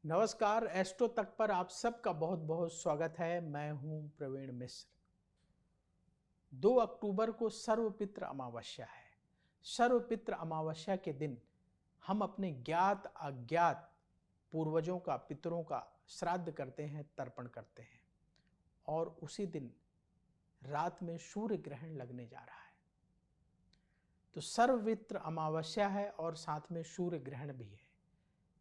नमस्कार, एस्ट्रो तक पर आप सबका बहुत बहुत स्वागत है। मैं हूं प्रवीण मिश्र। 2 अक्टूबर को सर्वपित्र अमावस्या है। सर्वपित्र अमावस्या के दिन हम अपने ज्ञात अज्ञात पूर्वजों का, पितरों का श्राद्ध करते हैं, तर्पण करते हैं। और उसी दिन रात में सूर्य ग्रहण लगने जा रहा है। तो सर्वपित्र अमावस्या है और साथ में सूर्य ग्रहण भी है।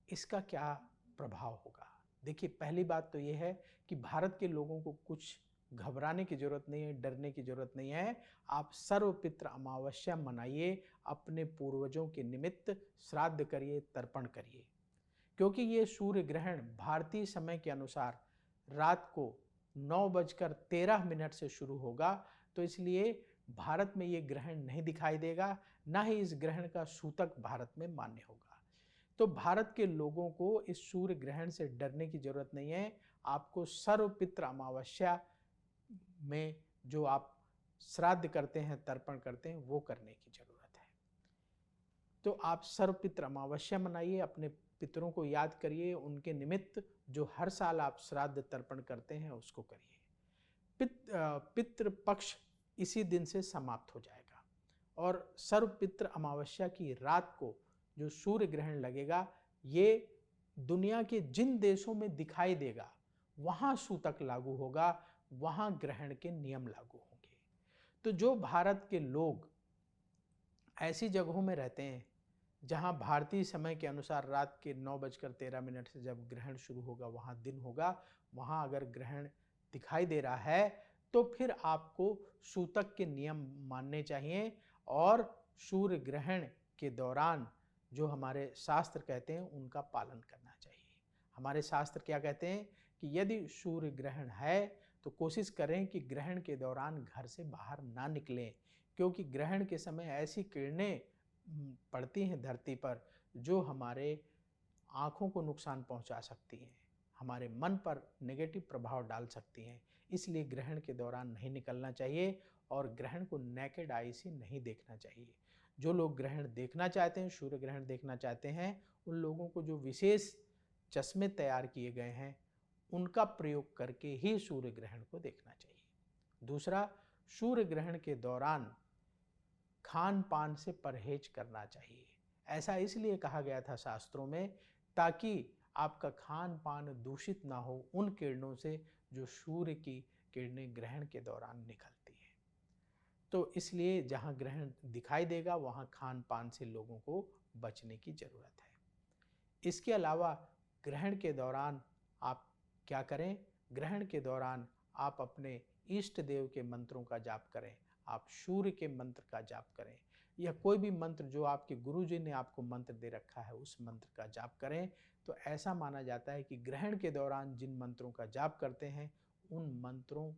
इसका क्या प्रभाव होगा? देखिए, पहली बात तो यह है कि भारत के लोगों को कुछ घबराने की जरूरत नहीं है, डरने की जरूरत नहीं है। आप सर्वपित्र अमावस्या मनाइए, अपने पूर्वजों के निमित्त श्राद्ध करिए, तर्पण करिए। क्योंकि ये सूर्य ग्रहण भारतीय समय के अनुसार रात को 9:13 से शुरू होगा। तो इसलिए भारत में ये ग्रहण नहीं दिखाई देगा, ना ही इस ग्रहण का सूतक भारत में मान्य होगा। तो भारत के लोगों को इस सूर्य ग्रहण से डरने की जरूरत नहीं है। आपको सर्वपित्र अमावस्या में जो आप श्राद्ध करते हैं, तर्पण करते हैं, वो करने की जरूरत है। तो आप सर्वपित्र अमावस्या मनाइए, अपने पितरों को याद करिए, उनके निमित्त जो हर साल आप श्राद्ध तर्पण करते हैं उसको करिए। पितृ पक्ष इसी दिन से समाप्त हो जाएगा और सर्वपित्र अमावस्या की रात को जो सूर्य ग्रहण लगेगा, ये दुनिया के जिन देशों में दिखाई देगा वहां सूतक लागू होगा, वहां ग्रहण के नियम लागू होंगे। तो जो भारत के लोग ऐसी जगहों में रहते हैं जहां भारतीय समय के अनुसार रात के 9:13 से जब ग्रहण शुरू होगा वहां दिन होगा, वहां अगर ग्रहण दिखाई दे रहा है तो फिर आपको सूतक के नियम मानने चाहिए और सूर्य ग्रहण के दौरान जो हमारे शास्त्र कहते हैं उनका पालन करना चाहिए। हमारे शास्त्र क्या कहते हैं कि यदि सूर्य ग्रहण है तो कोशिश करें कि ग्रहण के दौरान घर से बाहर ना निकलें, क्योंकि ग्रहण के समय ऐसी किरणें पड़ती हैं धरती पर जो हमारे आँखों को नुकसान पहुंचा सकती हैं, हमारे मन पर नेगेटिव प्रभाव डाल सकती हैं। इसलिए ग्रहण के दौरान नहीं निकलना चाहिए और ग्रहण को नेकेड आई से नहीं देखना चाहिए। जो लोग ग्रहण देखना चाहते हैं, सूर्य ग्रहण देखना चाहते हैं, उन लोगों को जो विशेष चश्मे तैयार किए गए हैं उनका प्रयोग करके ही सूर्य ग्रहण को देखना चाहिए। दूसरा, सूर्य ग्रहण के दौरान खान पान से परहेज करना चाहिए। ऐसा इसलिए कहा गया था शास्त्रों में ताकि आपका खान पान दूषित ना हो उन किरणों से जो सूर्य की किरणें ग्रहण के दौरान निकलती हैं। तो इसलिए जहां ग्रहण दिखाई देगा वहां खान पान से लोगों को बचने की जरूरत है। इसके अलावा ग्रहण के दौरान आप क्या करें? ग्रहण के दौरान आप अपने इष्ट देव के मंत्रों का जाप करें, आप सूर्य के मंत्र का जाप करें, या कोई भी मंत्र जो आपके गुरुजी ने आपको मंत्र दे रखा है उस मंत्र का जाप करें। तो ऐसा माना जाता है कि ग्रहण के दौरान जिन मंत्रों का जाप करते हैं उन मंत्रों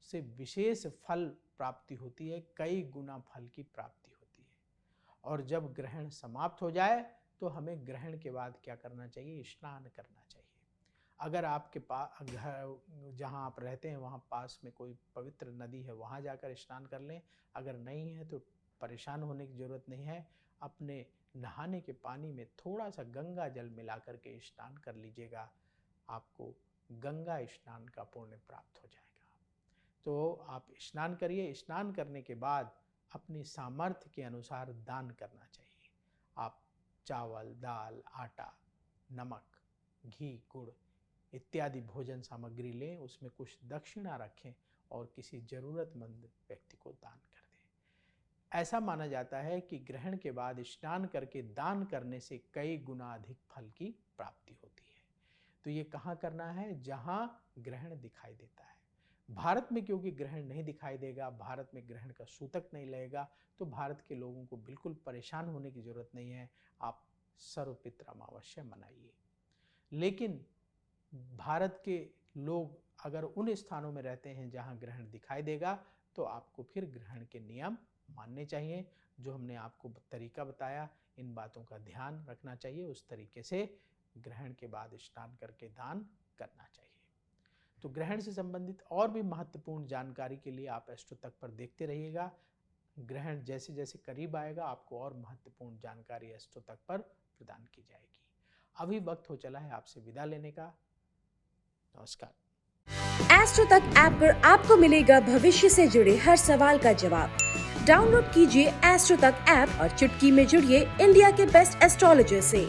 से विशेष फल प्राप्ति होती है, कई गुना फल की प्राप्ति होती है। और जब ग्रहण समाप्त हो जाए तो हमें ग्रहण के बाद क्या करना चाहिए? स्नान करना चाहिए। अगर आपके पास घर जहाँ आप रहते हैं वहाँ पास में कोई पवित्र नदी है, वहाँ जाकर स्नान कर लें। अगर नहीं है तो परेशान होने की ज़रूरत नहीं है। अपने नहाने के पानी में थोड़ा सा गंगा जल मिला करके स्नान कर लीजिएगा, आपको गंगा स्नान का पुण्य प्राप्त हो जाएगा। तो आप स्नान करिए। स्नान करने के बाद अपनी सामर्थ्य के अनुसार दान करना चाहिए। आप चावल, दाल, आटा, नमक, घी, गुड़ इत्यादि भोजन सामग्री लें, उसमें कुछ दक्षिणा रखें और किसी जरूरतमंद व्यक्ति को दान कर दें। ऐसा माना जाता है कि ग्रहण के बाद स्नान करके दान करने से कई गुना अधिक फल की प्राप्ति होती है। तो ये कहाँ करना है? जहां ग्रहण दिखाई देता है। भारत में क्योंकि ग्रहण नहीं दिखाई देगा, भारत में ग्रहण का सूतक नहीं लगेगा, तो भारत के लोगों को बिल्कुल परेशान होने की जरूरत नहीं है। आप सर्वपित्र अमावस्या मनाइए। लेकिन भारत के लोग अगर उन स्थानों में रहते हैं जहां ग्रहण दिखाई देगा तो आपको फिर ग्रहण के नियम मानने चाहिए। जो हमने आपको तरीका बताया, इन बातों का ध्यान रखना चाहिए। उस तरीके से ग्रहण के बाद स्नान करके दान करना चाहिए। तो ग्रहण से संबंधित और भी महत्वपूर्ण जानकारी के लिए आप एस्ट्रो तक पर देखते रहिएगा। ग्रहण जैसे जैसे करीब आएगा आपको और महत्वपूर्ण जानकारी एस्ट्रो तक पर प्रदान की जाएगी। अभी वक्त हो चला है आपसे विदा लेने का। नमस्कार। एस्ट्रो तक ऐप पर आपको मिलेगा भविष्य से जुड़े हर सवाल का जवाब। डाउनलोड कीजिए एस्ट्रो तक ऐप और चुटकी में जुड़िए इंडिया के बेस्ट एस्ट्रोलॉजर से।